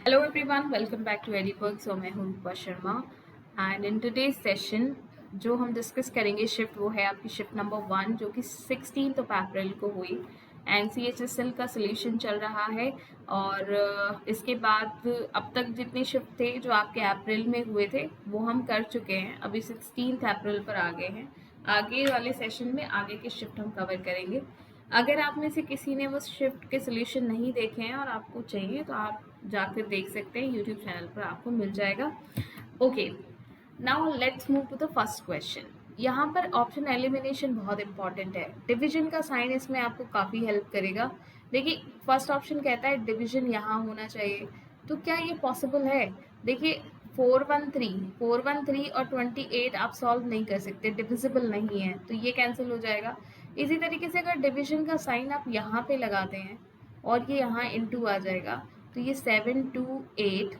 Hello everyone, welcome back to EduPerk. So मैं हूँ Rupa Sharma and in today's session जो हम डिस्कस करेंगे शिफ्ट वो है आपकी शिफ्ट नंबर 1 जो कि 16 अप्रैल को हुई एंड CHSL का सोल्यूशन चल रहा है। और इसके बाद अब तक जितने शिफ्ट थे जो आपके अप्रैल में हुए थे वो हम कर चुके हैं। अभी 16 अप्रैल पर आ गए हैं। आगे वाले सेशन में आगे के शिफ्ट हम कवर करेंगे। अगर आप में से किसी ने वो शिफ्ट के सोल्यूशन नहीं देखे हैं और आपको चाहिए तो आप जाकर देख सकते हैं, यूट्यूब चैनल पर आपको मिल जाएगा। Okay, now let's move to the first question. यहाँ पर ऑप्शन एलिमिनेशन बहुत इंपॉर्टेंट है। डिवीजन का साइन इसमें आपको काफ़ी हेल्प करेगा। देखिए फर्स्ट ऑप्शन कहता है डिवीजन यहाँ होना चाहिए, तो क्या ये पॉसिबल है? देखिए 413 और 28 आप सॉल्व नहीं कर सकते, डिविजिबल नहीं है, तो ये कैंसिल हो जाएगा। इसी तरीके से अगर डिवीजन का साइन आप यहाँ पे लगाते हैं और ये यहाँ इंटू आ जाएगा, तो ये 728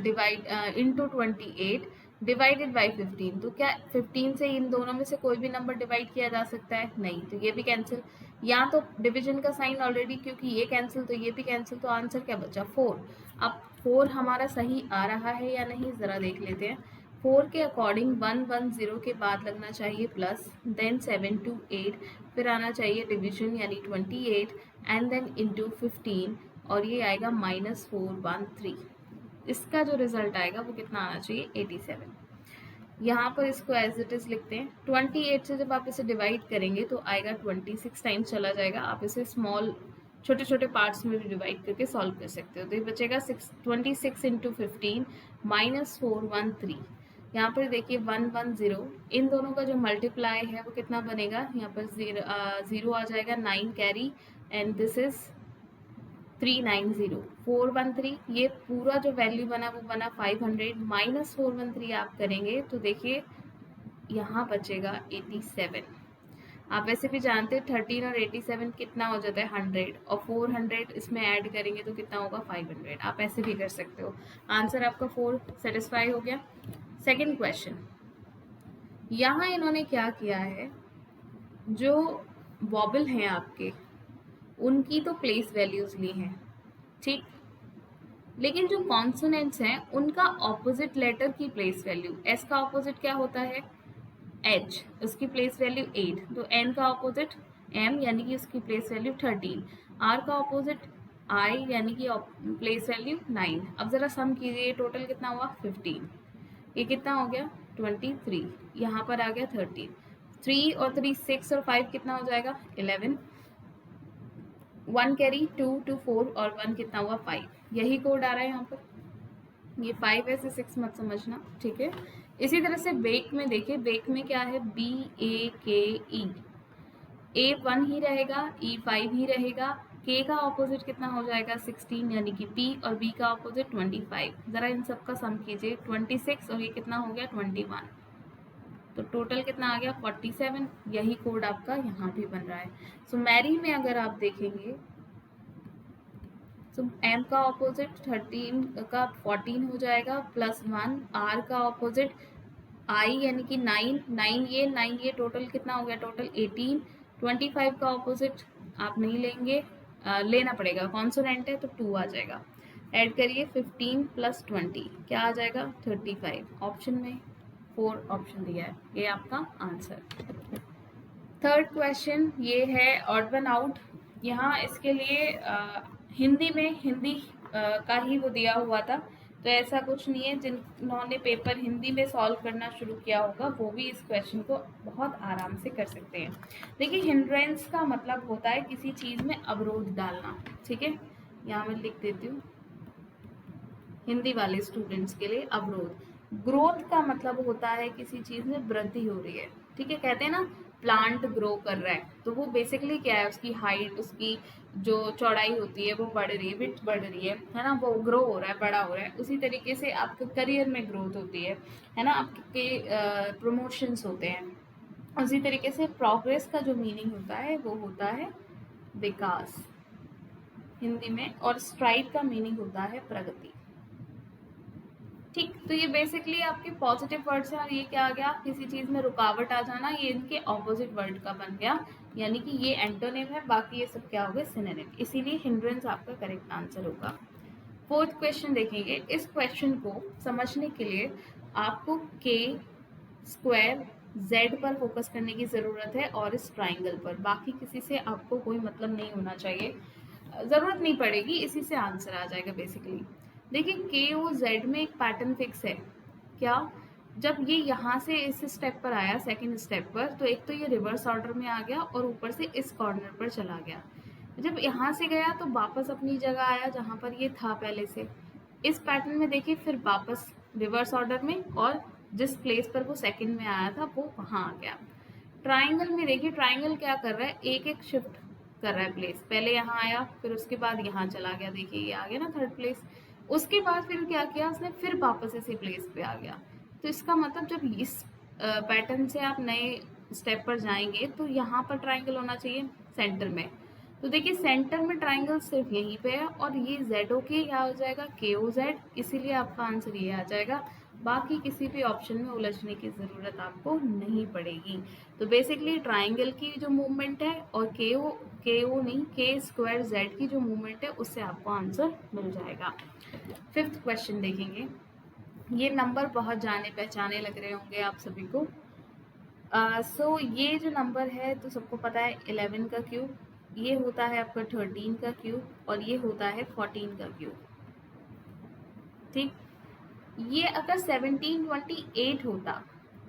डिवाइड इंटू 28 डिवाइडेड बाई 15। तो क्या 15 से इन दोनों में से कोई भी नंबर डिवाइड किया जा सकता है? नहीं, तो ये भी कैंसिल। यहाँ तो डिवीजन का साइन ऑलरेडी, क्योंकि ये कैंसिल तो ये भी कैंसिल, तो आंसर क्या बचा? 4। अब 4 हमारा सही आ रहा है या नहीं ज़रा देख लेते हैं। 4 के अकॉर्डिंग 110 के बाद लगना चाहिए प्लस, देन 728, फिर आना चाहिए डिवीजन यानी 28 एंड देन इंटू 15, और ये आएगा -413। इसका जो रिजल्ट आएगा वो कितना आना चाहिए? 87। यहाँ पर इसको एज इट इज लिखते हैं। 28 से जब आप इसे डिवाइड करेंगे तो आएगा 26 टाइम्स चला जाएगा। आप इसे स्मॉल छोटे छोटे पार्ट्स में भी डिवाइड करके सॉल्व कर सकते हो। तो ये बचेगा 26 इंटू 15 -413। यहाँ पर देखिए 110, इन दोनों का जो मल्टीप्लाई है वो कितना बनेगा? यहाँ पर जीरो आ जाएगा, 9 कैरी, एंड दिस इज 390। 413, ये पूरा जो वैल्यू बना वो बना 500, -413 आप करेंगे तो देखिए यहाँ बचेगा 87। आप वैसे भी जानते हैं 13 और 87 कितना हो जाता है? 100, और 400 इसमें ऐड करेंगे तो कितना होगा? 500। आप ऐसे भी कर सकते हो। आंसर आपका 4 सेटिस्फाई हो गया। सेकेंड क्वेश्चन, यहाँ इन्होंने क्या किया है, जो वॉबल हैं आपके उनकी तो प्लेस वैल्यूज ली हैं, ठीक, लेकिन जो कॉन्सोनेंट्स हैं उनका ऑपोजिट लेटर की प्लेस वैल्यू, एस का ऑपोजिट क्या होता है? एच, उसकी प्लेस वैल्यू 8, तो एन का ऑपोजिट एम यानी कि उसकी प्लेस वैल्यू 13, आर का ऑपोजिट आई यानी कि प्लेस वैल्यू 9। अब जरा सम कीजिए, टोटल कितना हुआ? 15। ये कितना हो गया? 23। यहाँ पर आ गया 13। 3 और 3 6 और 5 कितना हो जाएगा? 11। 1 कैरी 2 2 4 और 1 कितना हुआ? 5। यही कोड आ रहा है यहाँ पर। ये 5 है, 6 मत समझना, ठीक है। इसी तरह से बेक में देखिए, बेक में क्या है? BAKE, ए 1 ही रहेगा, E 5 ही रहेगा, के का ऑपोजिट कितना हो जाएगा? 16 यानी कि P, और B का ऑपोजिट 25। जरा इन सब का सम कीजिए, 26 और ये कितना हो गया? 21, तो टोटल कितना आ गया? 47। यही कोड आपका यहाँ भी बन रहा है। सो मैरी में अगर आप देखेंगे तो एम का ऑपोजिट 13 का 14 हो जाएगा, +1, आर का ऑपोजिट आई यानी कि 9, 9 ये टोटल कितना हो गया? टोटल 18। 25 का ऑपोजिट आप नहीं लेंगे, लेना पड़ेगा, कॉन्सोनेंट है तो 2 आ जाएगा। ऐड करिए, 15 + 20 क्या आ जाएगा? 35। ऑप्शन में 4 ऑप्शन दिया है, ये आपका आंसर। थर्ड क्वेश्चन ये है ऑड वन आउट। यहाँ इसके लिए हिंदी में हिंदी का ही वो दिया हुआ था, तो ऐसा कुछ नहीं है। जिन्होंने पेपर हिंदी में सॉल्व करना शुरू किया होगा वो भी इस क्वेश्चन को बहुत आराम से कर सकते हैं। देखिए हिंड्रेंस का मतलब होता है किसी चीज़ में अवरोध डालना, ठीक है। यहाँ मैं लिख देती हूँ हिंदी वाले स्टूडेंट्स के लिए, अवरोध। ग्रोथ का मतलब होता है किसी चीज़ में वृद्धि हो रही है, ठीक है। कहते हैं ना प्लांट ग्रो कर रहा है, तो वो बेसिकली क्या है? उसकी हाइट, उसकी जो चौड़ाई होती है वो बढ़ रही है, विड्थ बढ़ रही है ना, वो ग्रो हो रहा है, बड़ा हो रहा है। उसी तरीके से आपके करियर में ग्रोथ होती है ना, आपके प्रमोशंस होते हैं। उसी तरीके से प्रोग्रेस का जो मीनिंग होता है वो होता है विकास हिंदी में, और स्ट्राइड का मीनिंग होता है प्रगति, ठीक। तो ये बेसिकली आपके पॉजिटिव वर्ड्स हैं, और ये क्या आ गया? किसी चीज़ में रुकावट आ जाना, ये इनके ऑपोजिट वर्ड का बन गया, यानी कि ये एंटोनिम है, बाकी ये सब क्या हो गए? सिनोनिम। इसीलिए हिंड्रेंस आपका करेक्ट आंसर होगा। फोर्थ क्वेश्चन देखेंगे। इस क्वेश्चन को समझने के लिए आपको के स्क्वायर जेड पर फोकस करने की ज़रूरत है और इस ट्राइंगल पर, बाकी किसी से आपको कोई मतलब नहीं होना चाहिए, ज़रूरत नहीं पड़ेगी, इसी से आंसर आ जाएगा बेसिकली। देखिए के ओ जेड में एक पैटर्न फिक्स है क्या, जब ये यहाँ से इस स्टेप पर आया सेकंड स्टेप पर, तो एक तो ये रिवर्स ऑर्डर में आ गया और ऊपर से इस कॉर्नर पर चला गया। जब यहाँ से गया तो वापस अपनी जगह आया जहाँ पर ये था पहले से। इस पैटर्न में देखिए फिर वापस रिवर्स ऑर्डर में, और जिस प्लेस पर वो सेकंड में आया था वो वहाँ आ गया। ट्राइंगल में देखिए ट्राइंगल क्या कर रहा है, एक एक शिफ्ट कर रहा है प्लेस, पहले यहाँ आया फिर उसके बाद यहाँ चला गया, देखिए ये आ गया ना थर्ड प्लेस। उसके बाद फिर क्या किया उसने, फिर वापस इसी प्लेस पे आ गया। तो इसका मतलब जब इस पैटर्न से आप नए स्टेप पर जाएंगे तो यहाँ पर ट्राइंगल होना चाहिए सेंटर में। तो देखिए सेंटर में ट्राइंगल सिर्फ यहीं पे है और ये जेड ओ के क्या हो जाएगा, के ओ जेड, इसीलिए आपका आंसर ये आ जाएगा। बाकी किसी भी ऑप्शन में उलझने की ज़रूरत आपको नहीं पड़ेगी। तो बेसिकली ट्राइंगल की जो मूवमेंट है और के ओ नहीं, के स्क्वायर जेड की जो मूवमेंट है उससे आपको आंसर मिल जाएगा। फिफ्थ क्वेश्चन देखेंगे। ये नंबर बहुत जाने पहचाने लग रहे होंगे आप सभी को। सो ये जो नंबर है तो सबको पता है 11 का क्यूब, ये होता है आपका 13 का क्यूब और ये होता है 14 का क्यूब। ठीक, ये अगर 1728 होता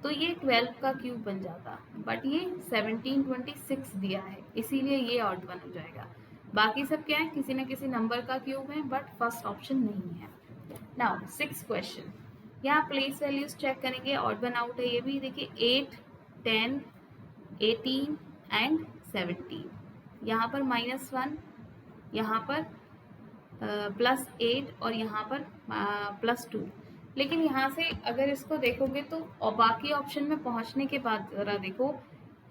तो ये 12 का क्यूब बन जाता, बट ये 1726 दिया है इसीलिए ये ऑड वन हो जाएगा। बाकी सब क्या है, किसी न किसी नंबर का क्यूब है, बट फर्स्ट ऑप्शन नहीं है। नाउ सिक्स क्वेश्चन, यहाँ प्लेस वैल्यूज चेक करेंगे, ऑड वन आउट है ये भी। देखिए 8, 10, 18 एंड 17, यहाँ पर -1, यहाँ पर +8 और यहाँ पर +2। लेकिन यहाँ से अगर इसको देखोगे तो और बाकी ऑप्शन में पहुँचने के बाद ज़रा देखो,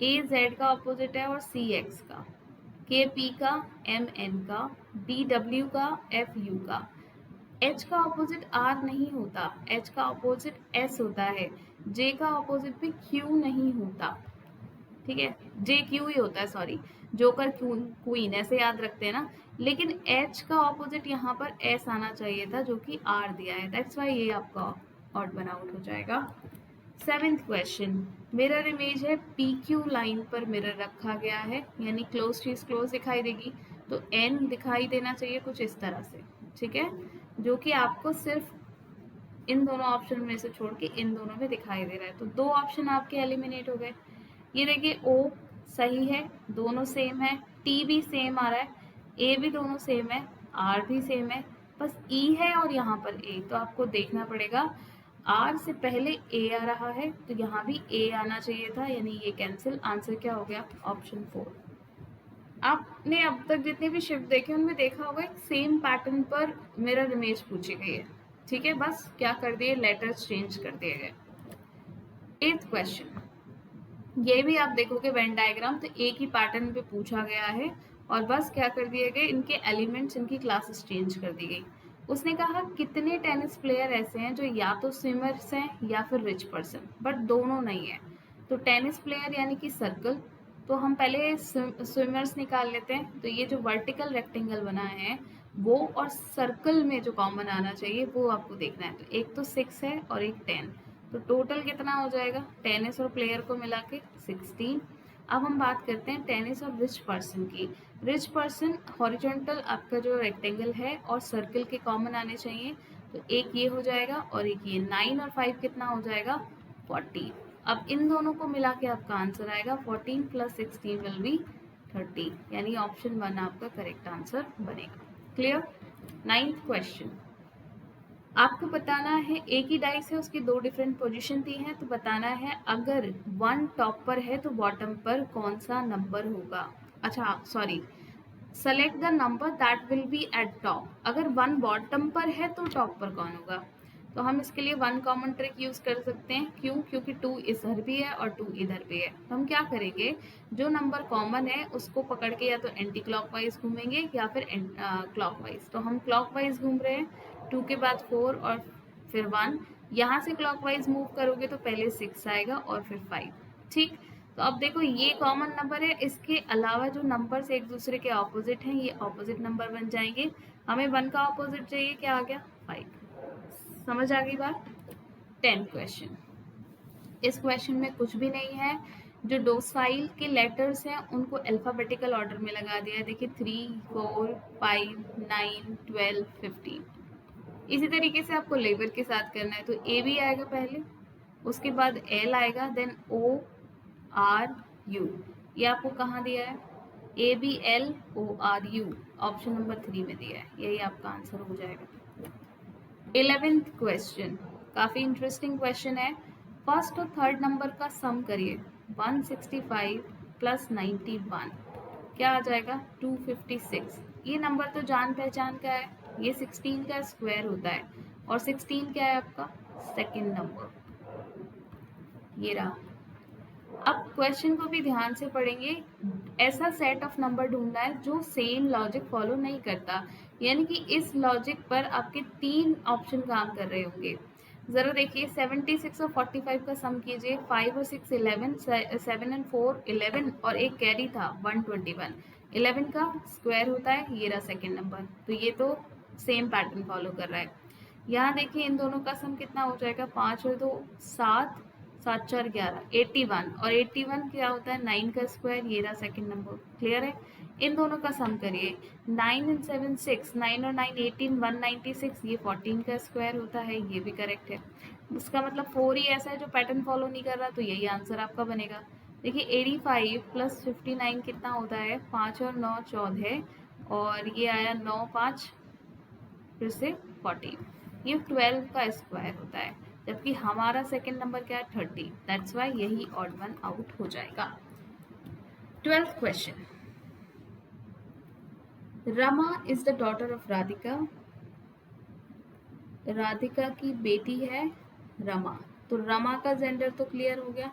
ए जेड का ऑपोजिट है और सी एक्स का, के पी का, एम एन का, डी डब्ल्यू का, एफ यू का। एच का ऑपोजिट आर नहीं होता, एच का ऑपोजिट एस होता है, जे का ऑपोजिट भी क्यू नहीं होता। ठीक है, जे क्यू ही होता है, सॉरी, जोकर क्वीन ऐसे याद रखते हैं ना। लेकिन एच का ऑपोजिट यहाँ पर एस आना चाहिए था जो कि आर दिया है, दैट्स वाई ये आपका ऑड वन आउट हो जाएगा। सेवेंथ क्वेश्चन, मिरर इमेज है, पी क्यू लाइन पर मिरर रखा गया है, यानी क्लोज चीज क्लोज दिखाई देगी, तो एन दिखाई देना चाहिए कुछ इस तरह से। ठीक है, जो कि आपको सिर्फ इन दोनों ऑप्शन में से छोड़ के इन दोनों में दिखाई दे रहा है, तो दो ऑप्शन आपके एलिमिनेट हो गए। ये देखिए ओ सही है, दोनों सेम है, टी भी सेम आ रहा है, ए भी दोनों सेम है, आर भी सेम है, बस ई है और यहाँ पर ए, तो आपको देखना पड़ेगा आर से पहले ए आ रहा है तो यहाँ भी ए आना चाहिए था, यानी ये कैंसिल, आंसर क्या हो गया, ऑप्शन 4। आपने अब तक जितने भी शिफ्ट देखे उनमें देखा होगा एक सेम पैटर्न पर मिरर इमेज पूछी गई है। ठीक है, बस क्या कर दिए, लेटर्स चेंज कर दिए गए। एथ क्वेश्चन, ये भी आप देखोगे वेन डायग्राम तो एक ही पैटर्न पे पूछा गया है और बस क्या कर दिए गए, इनके एलिमेंट्स, इनकी क्लासेस चेंज कर दी गई। उसने कहा कितने टेनिस प्लेयर ऐसे हैं जो या तो स्विमर्स हैं या फिर रिच पर्सन, बट दोनों नहीं है। तो टेनिस प्लेयर यानी कि सर्कल, तो हम पहले स्विमर्स निकाल लेते हैं। तो ये जो वर्टिकल रेक्टेंगल बना है वो और सर्कल में जो कॉमन आना चाहिए वो आपको देखना है। तो एक तो 6 है और एक 10, तो टोटल कितना हो जाएगा टेनिस और प्लेयर को मिला के 16। अब हम बात करते हैं टेनिस और रिच पर्सन की। रिच पर्सन हॉरिजॉन्टल आपका जो रेक्टेंगल है और सर्कल के कॉमन आने चाहिए, तो एक ये हो जाएगा और एक ये, 9 और 5 कितना हो जाएगा 14। अब इन दोनों को मिला के आपका आंसर आएगा 14 + 16 विल बी 30, यानी ऑप्शन 1 आपका करेक्ट आंसर बनेगा। क्लियर। नाइन्थ क्वेश्चन, आपको बताना है एक ही डाइस है उसकी दो डिफरेंट पोजीशन दी है, तो बताना है अगर 1 टॉप पर है तो बॉटम पर कौन सा नंबर होगा। अच्छा sorry, select the number that will be eight top, अगर 1 बॉटम पर है तो टॉप पर कौन होगा। तो हम इसके लिए 1 कॉमन ट्रिक यूज कर सकते हैं, क्यों, क्योंकि 2 इधर भी है और 2 इधर भी है। तो हम क्या करेंगे, जो नंबर कॉमन है उसको पकड़ के या तो एंटी क्लॉकवाइज घूमेंगे या फिर क्लॉकवाइज। तो हम क्लॉकवाइज घूम रहे हैं, 2 के बाद 4 और फिर 1, यहाँ से क्लॉकवाइज मूव करोगे तो पहले 6 आएगा और फिर 5। ठीक, तो अब देखो ये कॉमन नंबर है, इसके अलावा जो नंबर्स एक दूसरे के ऑपोजिट हैं ये ऑपोजिट नंबर बन जाएंगे। हमें 1 का ऑपोजिट चाहिए, क्या आ गया 5। समझ आ गई बात। 10 क्वेश्चन। इस क्वेश्चन में कुछ भी नहीं है, जो डोसाइल के लेटर्स हैं उनको अल्फाबेटिकल ऑर्डर में लगा दिया है। देखिए 3, 4, 5, 9, 12, 15। इसी तरीके से आपको लेबर के साथ करना है, तो ए बी आएगा पहले, उसके बाद एल आएगा, देन ओ आर यू। ये आपको कहाँ दिया है, A B L O R U, option number 3 में दिया है, यही आपका आंसर हो जाएगा। 11th क्वेश्चन काफी इंटरेस्टिंग क्वेश्चन है। फर्स्ट और थर्ड नंबर का सम करिए। 165 प्लस 91 क्या आ जाएगा 256। ये नंबर तो जान पहचान का है, ये 16 का स्क्वायर होता है, और 16 क्या है आपका सेकंड नंबर, ये रहा। अब क्वेश्चन को भी ध्यान से पढ़ेंगे। ऐसा सेट ऑफ नंबर ढूंढना है जो सेम लॉजिक फॉलो नहीं करता, यानी कि इस लॉजिक पर आपके 3 ऑप्शन काम कर रहे होंगे। जरा देखिए 76 और 45 का सम कीजिए। 5 और 6 11, 7 एंड 4 11, और एक कैरी था 121। 11 का स्क्वायर होता है, ये रहा सेकेंड नंबर, तो ये तो सेम पैटर्न फॉलो कर रहा है। यहाँ देखिए इन दोनों का सम कितना हो जाएगा, 5 और 2 7, 7 4 11, 81, और 81 क्या होता है 9 का स्क्वायर, ये रहा सेकंड नंबर। क्लियर है। इन दोनों का सम करिए। 9 एंड 7 6, 9 और 9 18, 196, ये 14 का स्क्वायर होता है, ये भी करेक्ट है। उसका मतलब 4 ही ऐसा है जो पैटर्न फॉलो नहीं कर रहा, तो यही आंसर आपका बनेगा। देखिए 85 प्लस 59 कितना होता है, 5 और 9 14, और ये आया 9 5 फिर से 14, ये 12 का स्क्वायर होता है, जबकि हमारा सेकंड नंबर क्या है 30। दैट्स वाई यही ऑड वन आउट हो जाएगा। 12th question. Rama is the daughter of Radhika. Radhika की बेटी है रमा, तो रमा का जेंडर तो क्लियर हो गया।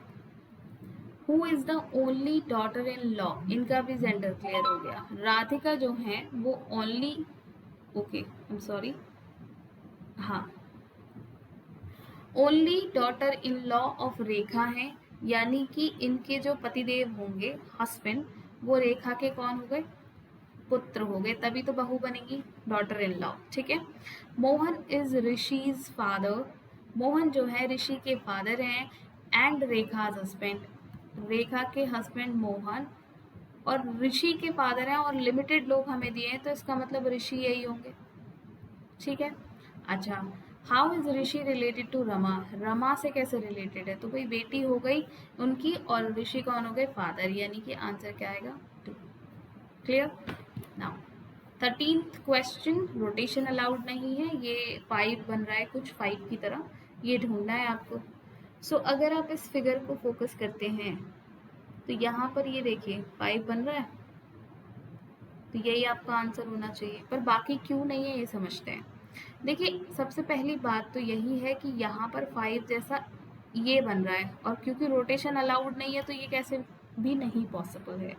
Who is the only daughter in law, इनका भी जेंडर क्लियर हो गया। राधिका जो है वो only, okay I am sorry, हाँ, only daughter in law of Rekha है, यानी कि इनके जो पतिदेव होंगे हस्बैंड, वो रेखा के कौन हो गए, पुत्र हो गए, तभी तो बहू बनेगी, डॉटर इन लॉ। ठीक है। मोहन इज ऋषिज फादर, मोहन जो है ऋषि के फादर हैं, एंड रेखाज हस्बैंड, रेखा के हस्बैंड मोहन, और ऋषि के फादर हैं, और लिमिटेड लोग हमें दिए हैं, तो इसका मतलब ऋषि यही होंगे। ठीक है। अच्छा, how is Rishi related to Rama, Rama से कैसे रिलेटेड है, तो भाई बेटी हो गई उनकी, और ऋषि कौन हो गए फादर, यानी कि आंसर क्या आएगा 2। Clear. Now 13th question, rotation allowed नहीं है, ये 5 बन रहा है कुछ 5 की तरह, ये ढूंढना है आपको। सो अगर आप इस फिगर को फोकस करते हैं तो यहाँ पर ये देखिए 5 बन रहा है, तो यही आपका आंसर होना चाहिए, पर बाकी क्यों नहीं है ये समझते हैं। देखिए सबसे पहली बात तो यही है कि यहाँ पर 5 जैसा ये बन रहा है, और क्योंकि रोटेशन अलाउड नहीं है तो ये कैसे भी नहीं पॉसिबल है।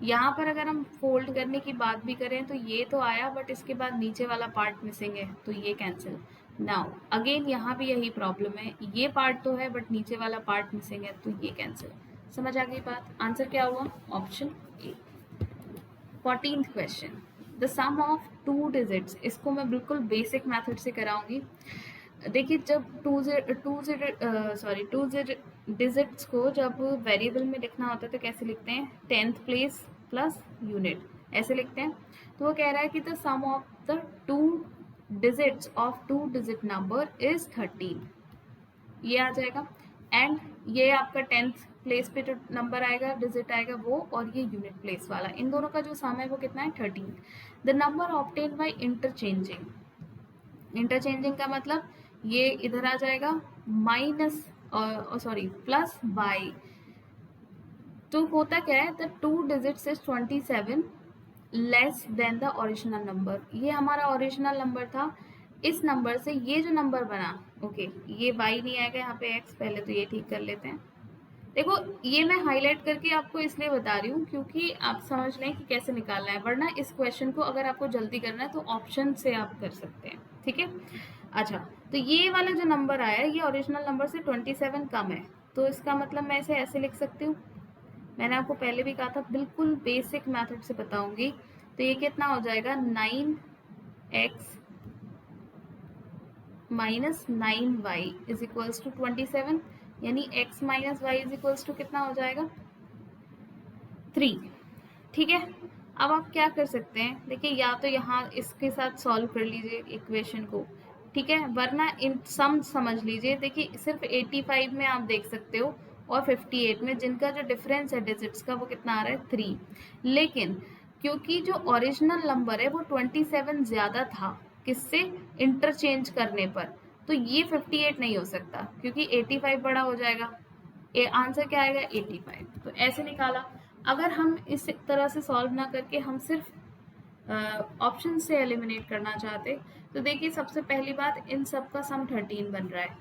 यहाँ पर अगर हम फोल्ड करने की बात भी करें तो ये तो आया, बट इसके बाद नीचे वाला पार्ट मिसिंग है, तो ये कैंसिल। नाउ अगेन यहाँ भी यही प्रॉब्लम है, ये पार्ट तो है बट नीचे वाला पार्ट मिसिंग है, तो ये कैंसिल। समझ आ गई बात। आंसर क्या हुआ, option A. 14th question, the sum of 2 digits, इसको मैं बिल्कुल बेसिक मेथड से कराऊंगी। देखिए जब टू डिजिट्स को जब वेरिएबल में लिखना होता है तो कैसे लिखते हैं, 10th प्लेस प्लस यूनिट, ऐसे लिखते हैं। तो वो कह रहा है कि the sum of the 2 digits of 2 digit number is 13, ये आ जाएगा। एंड ये आपका 10th प्लेस पे जो नंबर आएगा डिजिट आएगा वो, और ये यूनिट प्लेस वाला, इन दोनों का जो सम है वो कितना है 13। The number obtain by interchanging, interchanging का मतलब ये इधर आ जाएगा माइनस, सॉरी प्लस बाई, तो होता क्या है, the 2 digits is 27 less than the original number, ये हमारा ओरिजिनल नंबर था, इस नंबर से ये जो नंबर बना, ओके ये y नहीं आएगा यहाँ पे x, पहले तो ये ठीक कर लेते हैं। देखो ये मैं हाईलाइट करके आपको इसलिए बता रही हूँ क्योंकि आप समझ लें कि कैसे निकालना है, वरना इस क्वेश्चन को अगर आपको जल्दी करना है तो ऑप्शन से आप कर सकते हैं। ठीक है। अच्छा, तो ये वाला जो नंबर आया ये ओरिजिनल नंबर से 27 कम है, तो इसका मतलब मैं इसे ऐसे लिख सकती हूँ, मैंने आपको पहले भी कहा था बिल्कुल बेसिक मेथड से बताऊंगी। तो ये कितना हो जाएगा 9 x minus 9y is equals to 27, यानी x minus y is equals to कितना हो जाएगा 3। ठीक है, अब आप क्या कर सकते हैं, देखिए या तो यहाँ इसके साथ सॉल्व कर लीजिए इक्वेशन को, ठीक है, वरना इन सम समझ लीजिए। देखिए सिर्फ 85 में आप देख सकते हो और 58 में, जिनका जो डिफरेंस है डिजिट्स का वो कितना आ रहा है 3, लेकिन क्योंकि जो ओरिजिनल नंबर है वो 27 ज़्यादा था किससे, इंटरचेंज करने पर, तो ये 58 नहीं हो सकता क्योंकि 85 बड़ा हो जाएगा। आंसर क्या आएगा 85, तो ऐसे निकाला। अगर हम इस तरह से सॉल्व ना करके हम सिर्फ ऑप्शन से एलिमिनेट करना चाहते, तो देखिए सबसे पहली बात इन सब का सम 13 बन रहा है,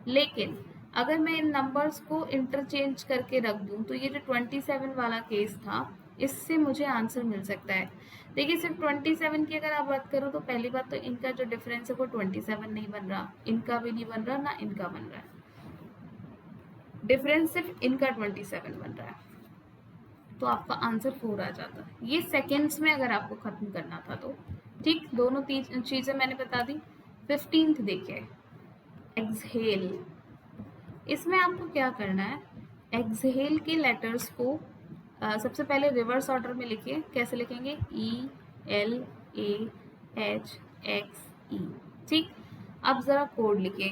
लेकिन अगर मैं इन नंबर्स को इंटरचेंज करके रख दूं तो ये जो 27 वाला केस था इससे मुझे आंसर मिल सकता है। देखिए सिर्फ 27 की अगर आप बात करो तो पहली बात तो इनका जो डिफरेंस है वो 27 नहीं बन रहा, इनका भी नहीं बन रहा, ना इनका बन रहा है, डिफरेंस सिर्फ इनका 27 बन रहा है, तो आपका आंसर 4 आ जाता है। ये सेकेंड्स में अगर आपको खत्म करना था तो ठीक, दोनों तीन चीजें मैंने बता दी। 15th देखिए एक्सहेल, इसमें आपको क्या करना है, एक्सहेल के लेटर्स को सबसे पहले रिवर्स ऑर्डर में लिखिए। कैसे लिखेंगे, ELAHXE, ठीक। अब जरा कोड लिखिए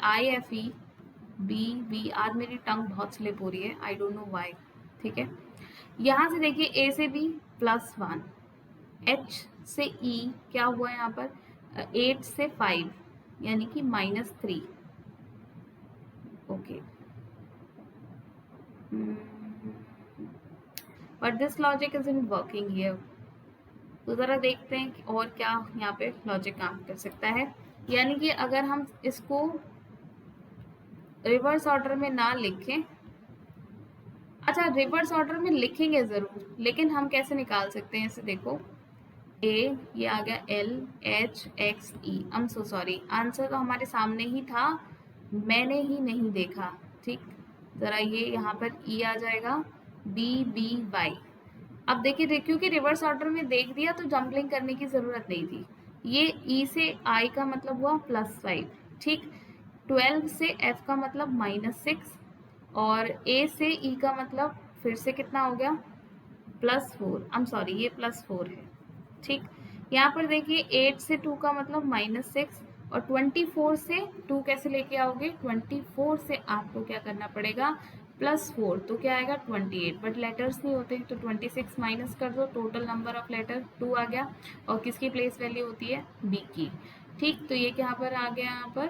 IFE, आज मेरी टंग बहुत स्लिप हो रही है, आई डोंट नो वाई, ठीक है। यहाँ से देखिए A से B +1, H से E क्या हुआ यहाँ पर 8 से 5 यानी कि -3, okay, but this logic is in working here. तो ज़रा देखते हैं कि और क्या यहाँ पे लॉजिक काम कर सकता है। यानी कि अगर हम इसको रिवर्स ऑर्डर में ना लिखें, अच्छा रिवर्स ऑर्डर में लिखेंगे ज़रूर, लेकिन हम कैसे निकाल सकते हैं इसे, देखो ए, ये आ गया LHXE, I am so sorry, answer तो हमारे सामने ही था, मैंने ही नहीं देखा, ठीक। ज़रा ये यहाँ पर E आ जाएगा BBY। अब देखिए क्योंकि रिवर्स ऑर्डर में देख दिया तो जंपलिंग करने की ज़रूरत नहीं थी। ये E से I का मतलब हुआ +5, ठीक। 12 से F का मतलब -6 और A से E का मतलब फिर से कितना हो गया +4, आई एम सॉरी ये +4 है, ठीक। यहाँ पर देखिए 8 से 2 का मतलब -6 और 24 से 2 कैसे लेके आओगे, 24 से आपको क्या करना पड़ेगा +4, तो क्या आएगा 28, बट लेटर्स नहीं होते तो 26 माइनस कर दो, टोटल नंबर ऑफ लेटर 2 आ गया, और किसकी प्लेस वैल्यू होती है B की, ठीक। तो ये क्या पर आ गया, यहाँ पर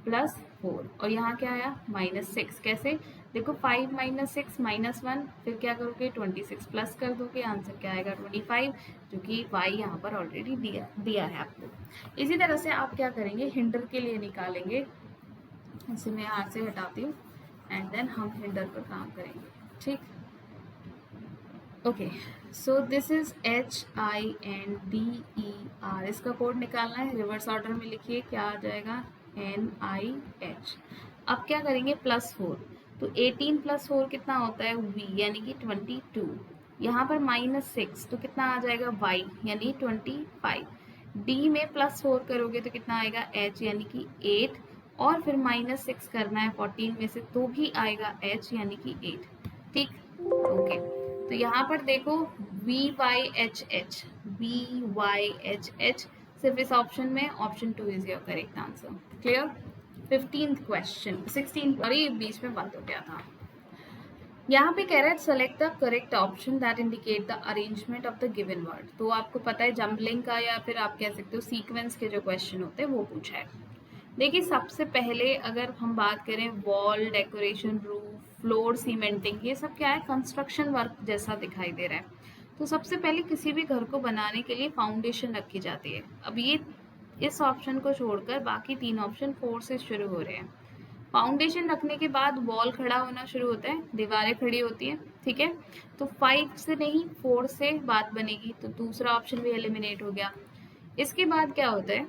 +4 और यहाँ क्या आया -6, कैसे देखो 5 - 6 -1, फिर क्या करोगे 26 प्लस कर दोगे, आंसर क्या आएगा 25, जो कि y यहाँ पर ऑलरेडी दिया है आपको। इसी तरह से आप क्या करेंगे, हिंडर के लिए निकालेंगे, इसे मैं यहाँ से हटाती हूँ एंड देन हम हिंडर पर काम करेंगे, ठीक। Okay, so this is HINDER, इसका कोड निकालना है, रिवर्स ऑर्डर में लिखिए क्या आ जाएगा NIH। अब क्या करेंगे +4, तो 18 + 4 कितना होता है V यानी कि 22, यहाँ पर -6 तो कितना आ जाएगा Y यानी 25, D में +4 करोगे तो कितना आएगा H यानी कि 8, और फिर -6 करना है 14 में से तो भी आएगा H यानी कि 8, ठीक। ओके, तो यहाँ पर देखो VYHH सिर्फ इस ऑप्शन में, option 2 is your correct answer, clear. 15th question, 16 sorry बीच में बंद हो गया था। यहाँ पे कह रहा है select the correct option that indicate the arrangement of the given word. तो आपको पता है जम्बलिंग का या फिर आप कह सकते हो सीक्वेंस के जो क्वेश्चन होते हैं वो पूछा है। देखिए सबसे पहले अगर हम बात करें wall decoration, roof, floor, cementing, ये सब क्या है कंस्ट्रक्शन वर्क जैसा दिखाई दे रहा है। तो सबसे पहले किसी भी घर को बनाने के लिए फाउंडेशन रखी जाती है। अब ये इस ऑप्शन को छोड़कर बाकी 3 ऑप्शन 4 से शुरू हो रहे हैं। फाउंडेशन रखने के बाद वॉल खड़ा होना शुरू होता है, दीवारें खड़ी होती हैं, ठीक है। तो 5 से नहीं 4 से बात बनेगी, तो दूसरा ऑप्शन भी एलिमिनेट हो गया। इसके बाद क्या होता है,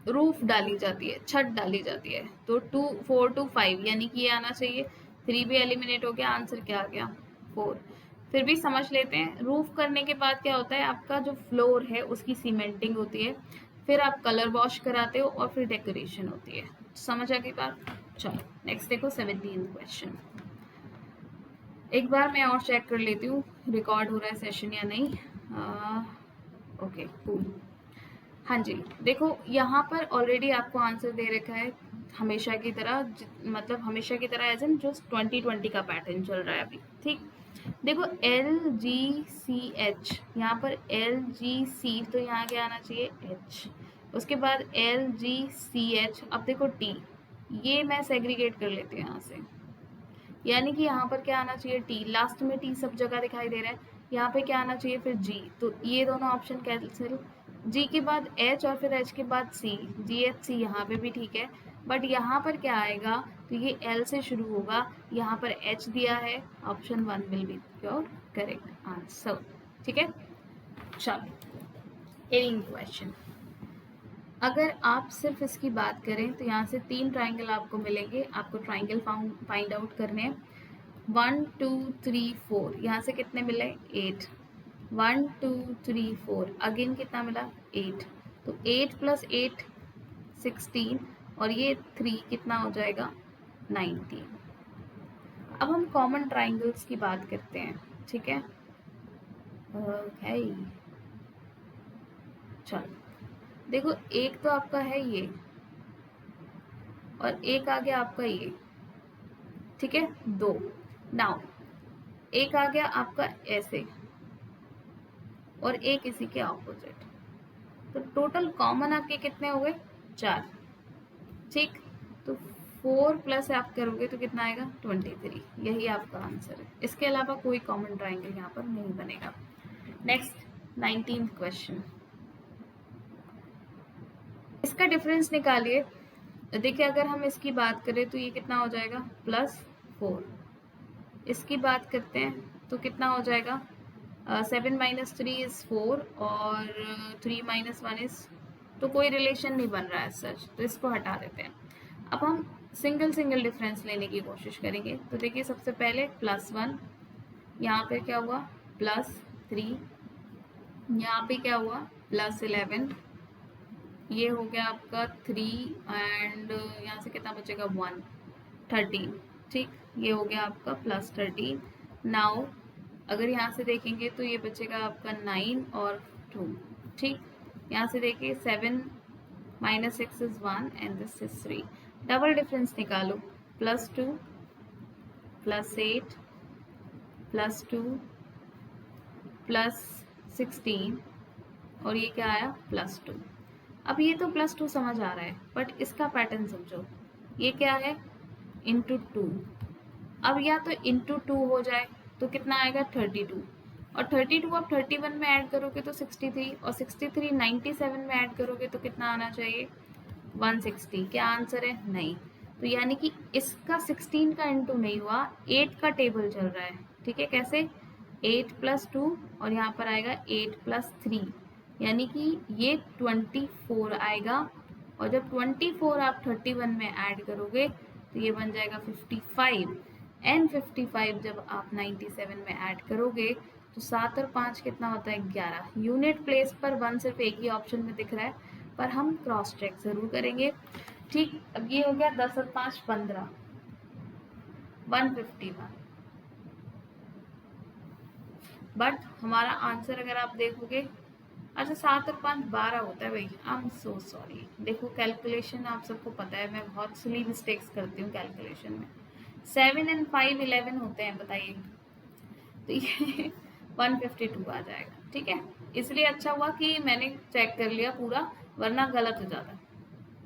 रूफ डाली जाती है, छत डाली जाती है, तो 4 to 5 यानी कि ये आना चाहिए, 3 भी एलिमिनेट हो गया, आंसर क्या आ गया 4। फिर भी समझ लेते हैं। रूफ करने के बाद क्या होता है, आपका जो फ्लोर है उसकी सीमेंटिंग होती है, फिर आप कलर वॉश कराते हो और फिर डेकोरेशन होती है। समझ आ गई बात? चलो नेक्स्ट देखो 17 क्वेश्चन। एक बार मैं और चेक कर लेती हूँ रिकॉर्ड हो रहा है सेशन या नहीं। Okay cool. हाँ जी, देखो यहाँ पर ऑलरेडी आपको आंसर दे रखा है हमेशा की तरह, मतलब हमेशा की तरह एज इन जो 2020 का पैटर्न चल रहा है अभी। ठीक, देखो LGCH, यहाँ पर LGC तो यहाँ क्या आना चाहिए H, उसके बाद LGCH। अब देखो T, ये मैं सेग्रीगेट कर लेती हूँ यहाँ से, यानी कि यहाँ पर क्या आना चाहिए T, लास्ट में T सब जगह दिखाई दे रहा है, यहाँ पे क्या आना चाहिए फिर G, तो ये दोनों ऑप्शन कैंसिल। G के बाद H और फिर H के बाद C, GHC यहाँ पे भी ठीक है, बट यहाँ पर क्या आएगा, तो ये L से शुरू होगा, यहाँ पर H दिया है, option 1 will be your correct answer. ठीक है, चलो 18 क्वेश्चन। अगर आप सिर्फ इसकी बात करें तो यहाँ से 3 ट्राइंगल आपको मिलेंगे, आपको ट्राइंगल फाइंड आउट करने हैं। 1 2 3 4, यहाँ से कितने मिले 8, 1 2 3 4, अगेन कितना मिला 8, तो 8 + 8 16, और ये 3 कितना हो जाएगा 19। अब हम कॉमन ट्राइंगल्स की बात करते हैं। ठीक है, ओके चलो देखो, एक तो आपका है ये और एक आ गया आपका ये। ठीक है, 2। नाउ एक आ गया आपका ऐसे और एक इसी के ऑपोजिट, तो टोटल कॉमन आपके कितने हो गए 4। ठीक, तो 4 प्लस आप करोगे तो कितना आएगा 23, यही आपका आंसर है। इसके अलावा कोई कॉमन ट्राइंगल यहाँ पर नहीं बनेगा। नेक्स्ट 19th क्वेश्चन, इसका डिफरेंस निकालिए। देखिए अगर हम इसकी बात करें तो ये कितना हो जाएगा +4, इसकी बात करते हैं तो कितना हो जाएगा 7 - 3 = 4 और 3 - 1 इज, तो कोई रिलेशन नहीं बन रहा है सच, तो इसको हटा देते हैं। अब हम सिंगल डिफरेंस लेने की कोशिश करेंगे। तो देखिए सबसे पहले +1, यहाँ पे क्या हुआ +3, यहाँ पे क्या हुआ +11, ये हो गया आपका 3 एंड यहाँ से कितना बचेगा 1, 13। ठीक, ये हो गया आपका +13। नाउ अगर यहाँ से देखेंगे तो ये बचेगा आपका 9 और 2। ठीक, यहाँ से देखिए 7 - 6 is 1 and this is 3। Double difference निकालो, +2 +8 +2 +16 और ये क्या आया +2। अब ये तो +2 समझ आ रहा है, बट इसका पैटर्न समझो, ये क्या है ×2। अब या तो ×2 हो जाए तो कितना आएगा 32, और 32 आप 31 में ऐड करोगे तो 63, और 63 97 में ऐड करोगे तो कितना आना चाहिए 160। क्या आंसर है नहीं, तो यानी कि इसका 16 का × नहीं हुआ, 8 का टेबल चल रहा है। ठीक है, कैसे 8 + 2 और यहाँ पर आएगा 8 + 3, यानी कि ये 24 आएगा, और जब 24 आप 31 में ऐड करोगे तो ये बन जाएगा 55, एंड 55 जब आप 97 में ऐड करोगे तो 7 और 5 कितना होता है 11। यूनिट प्लेस पर 1 सिर्फ एक ही ऑप्शन में दिख रहा है, पर हम क्रॉस चेक जरूर करेंगे। ठीक, अब ये हो गया 10 और 5 15, 151, बट हमारा आंसर अगर आप देखोगे, अच्छा 7 और 5 12 होता है भाई, आई एम सो सॉरी। देखो कैलकुलेशन आप सबको पता है, मैं बहुत सिली मिस्टेक्स करती हूँ कैलकुलेशन में। 7 और 5 11 होते हैं, बताइए, तो ये 152 आ जाएगा। ठीक है, इसलिए अच्छा हुआ कि मैंने चेक कर लिया पूरा, वरना गलत हो जाता।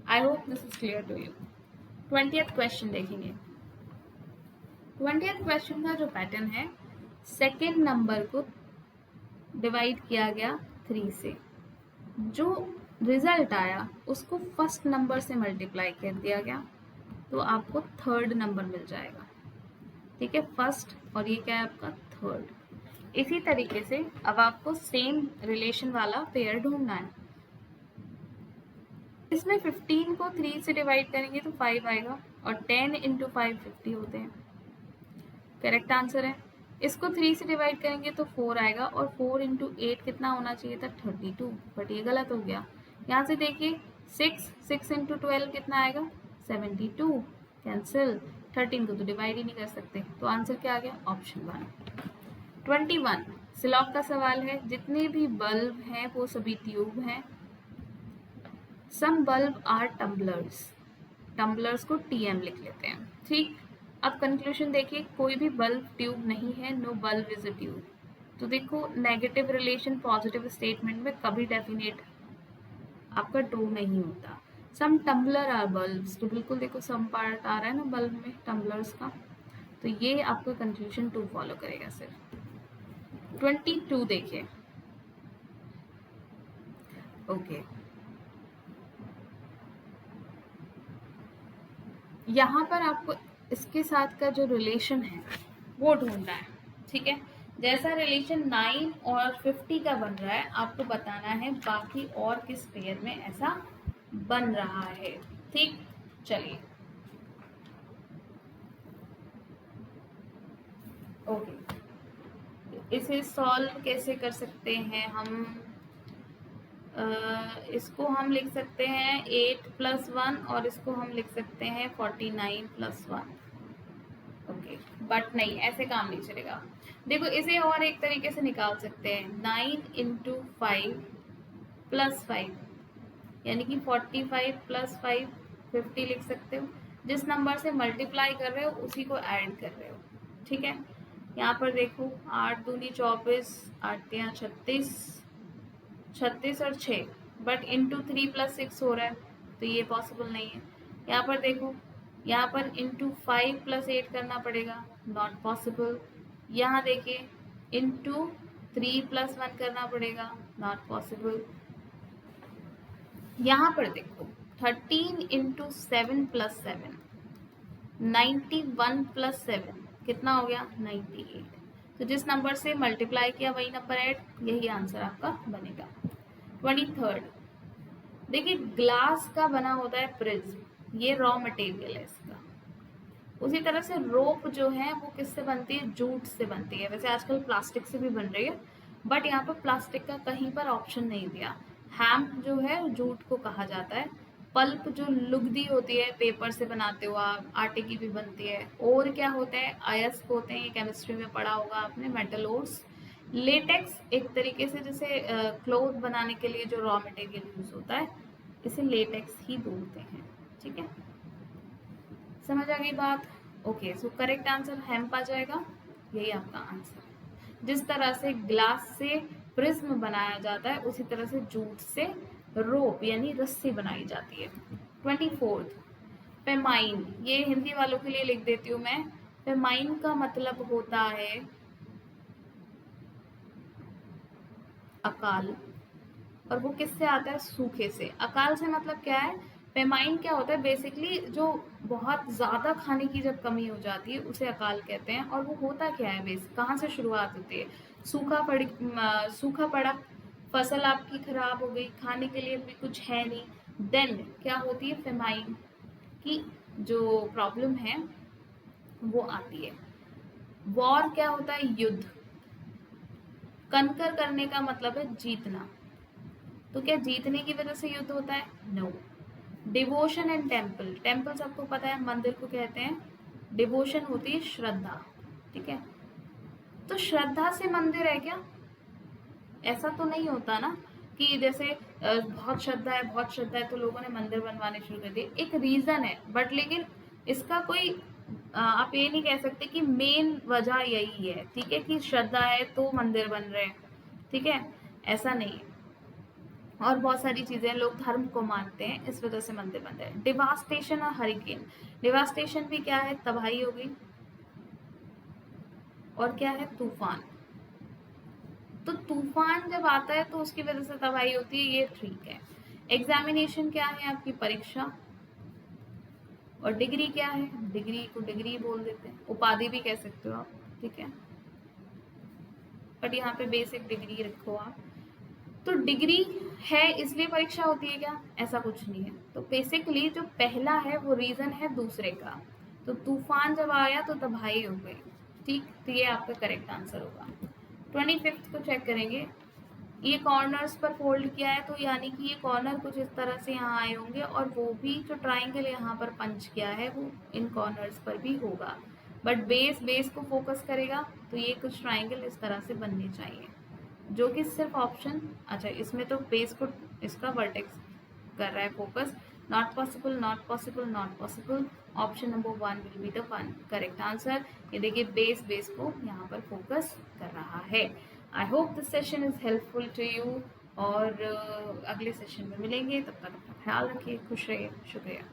I hope this is clear to you. 20th question देखेंगे। 20th क्वेश्चन का जो पैटर्न है, सेकेंड नंबर को डिवाइड किया गया 3 से, जो रिजल्ट आया उसको फर्स्ट नंबर से मल्टीप्लाई कर दिया गया, तो आपको थर्ड नंबर मिल जाएगा। ठीक है, फर्स्ट और ये क्या है आपका थर्ड। इसी तरीके से अब आपको सेम रिलेशन वाला पेयर ढूंढना है। इसमें 15 को 3 से डिवाइड करेंगे तो 5 आएगा, और 10 × 5 50 होते हैं, करेक्ट आंसर है। इसको 3 से डिवाइड करेंगे तो 4 आएगा और 4 इंटू 8 कितना होना चाहिए था 32, बट ये गलत हो गया। यहाँ से देखिए 6 इंटू 12 कितना आएगा 72, कैंसिल। 13 को तो डिवाइड ही नहीं कर सकते, तो आंसर क्या आ गया ऑप्शन 1। 21 सिलॉक का सवाल है। जितने भी बल्ब हैं वो सभी ट्यूब हैं। सम बल्ब आर टम्बलर्स, टम्बलर्स को टीएम लिख लेते हैं, ठीक। अब कंक्लूजन देखिए, कोई भी बल्ब ट्यूब नहीं है, no bulb is a tube. तो देखो नेगेटिव रिलेशन पॉजिटिव स्टेटमेंट में कभी डेफिनेट आपका ट्रू नहीं होता। सम टम्बलर आर बल्ब्स, तो बिल्कुल देखो सम पार्ट आ रहा है ना बल्ब में टम्बलर्स का, तो ये आपका कंक्लूजन 2 फॉलो करेगा सिर्फ। 22 देखिए, ओके यहाँ पर आपको इसके साथ का जो रिलेशन है वो ढूंढना है, ठीक है। जैसा रिलेशन 9 और 50 का बन रहा है आपको बताना है बाकी और किस पेयर में ऐसा बन रहा है, ठीक। चलिए ओके, इसे सॉल्व कैसे कर सकते हैं हम? इसको हम लिख सकते हैं 8 + 1 और इसको हम लिख सकते हैं 49 + 1। ओके, बट नहीं, ऐसे काम नहीं चलेगा। देखो इसे और एक तरीके से निकाल सकते हैं, 9 इंटू 5 + 5 यानी कि 45 + 5 50 लिख सकते हो। जिस नंबर से मल्टीप्लाई कर रहे हो उसी को ऐड कर रहे हो, ठीक है। यहाँ पर देखो 8 दूनी 24, 8 तियां 36, 36 और 6, बट इंटू 3 + 6 हो रहा है, तो ये पॉसिबल नहीं है। यहाँ पर देखो, यहाँ पर इंटू 5 + 8 करना पड़ेगा, नॉट पॉसिबल। यहाँ देखिए इंटू 3 + 1 करना पड़ेगा, नॉट पॉसिबल। यहाँ पर देखो 13 इंटू 7 + 7, 91 + 7 कितना हो गया 98। तो जिस नंबर से मल्टीप्लाई किया वही नंबर ऐड, यही आंसर आपका बनेगा। 23 देखिए, ग्लास का बना होता है प्रिज्म, ये रॉ मटेरियल है इसका। उसी तरह से रोप जो है वो किससे बनती है, जूट से बनती है। वैसे आजकल प्लास्टिक से भी बन रही है, बट यहाँ पर प्लास्टिक का कहीं पर ऑप्शन नहीं दिया। हैम्प जो है जूट को कहा जाता है। पल्प जो लुगदी होती है पेपर से बनाते हो आप, आटे की भी बनती है। और क्या होता है, अयस्क होते हैं, ये केमिस्ट्री में पढ़ा होगा आपने, मेटल ओर्स। लेटेक्स एक तरीके से जैसे क्लोथ बनाने के लिए जो रॉ मटेरियल यूज होता है, इसे लेटेक्स ही बोलते हैं, ठीक है। समझ आ गई बात? Okay, so correct answer hemp आ जाएगा, यही आपका आंसर है। जिस तरह से ग्लास से प्रिज्म बनाया जाता है उसी तरह से जूट से रोप यानी रस्सी बनाई जाती है। 24 पेमाइन, ये हिंदी वालों के लिए लिख देती हूँ मैं। पेमाइन का मतलब होता है अकाल, और वो किससे आता है, सूखे से। अकाल से मतलब क्या है, पेमाइन क्या होता है, बेसिकली जो बहुत ज़्यादा खाने की जब कमी हो जाती है उसे अकाल कहते हैं। और वो होता क्या है, बेस कहाँ से शुरुआत होती है, सूखा पड़ा, फसल आपकी खराब हो गई, खाने के लिए भी कुछ है नहीं, देन क्या होती है, फेमाइन की जो प्रॉब्लम है वो आती है। वॉर क्या होता है, युद्ध। कनकर करने का मतलब है जीतना, तो क्या जीतने की वजह से युद्ध होता है, no. Devotion and temple, temple सबको पता है मंदिर को कहते हैं, डिवोशन होती है श्रद्धा, ठीक है। तो श्रद्धा से मंदिर है क्या, ऐसा तो नहीं होता ना कि जैसे बहुत श्रद्धा है तो लोगों ने मंदिर बनवाने शुरू कर दिए। एक रीजन है, बट लेकिन इसका कोई आप ये नहीं कह सकते कि मेन वजह यही है, ठीक है, कि श्रद्धा है तो मंदिर बन रहे हैं, ठीक है, ऐसा नहीं है। और बहुत सारी चीजें, लोग धर्म को मानते हैं, इस वजह से मंदिर बन रहे हैं। डिवास्टेशन और हरिकेन, डिवास्टेशन भी क्या है, तबाही हो गई, और क्या है, तूफान। तो तूफान जब आता है तो उसकी वजह से तबाही होती है, ये ठीक है। एग्जामिनेशन क्या है, आपकी परीक्षा। और डिग्री क्या है, डिग्री को डिग्री बोल देते हैं, उपाधि भी कह सकते हो आप, ठीक है, बट यहाँ पे बेसिक डिग्री रखो आप। तो डिग्री है इसलिए परीक्षा होती है क्या, ऐसा कुछ नहीं है। तो बेसिकली जो पहला है वो रीजन है दूसरे का। तो तूफान जब आया तो तबाही हो गई, ठीक, तो ये आपका करेक्ट आंसर होगा। 25th को चेक करेंगे। ये कॉर्नर्स पर फोल्ड किया है, तो यानी कि ये कॉर्नर कुछ इस तरह से यहाँ आए होंगे, और वो भी जो ट्राइंगल यहाँ पर पंच किया है वो इन कॉर्नर्स पर भी होगा, बट बेस को फोकस करेगा, तो ये कुछ ट्राइंगल इस तरह से बनने चाहिए, जो कि सिर्फ ऑप्शन, अच्छा इसमें तो बेस को इसका वर्टेक्स कर रहा है focus. Not possible, not possible, not possible. Option number 1 will be the one correct answer. ये देखिए बेस को यहाँ पर फोकस कर रहा है। I hope this session is helpful to you, और अगले सेशन में मिलेंगे, तब तक अपना ख्याल रखिए, खुश रहिए, शुक्रिया।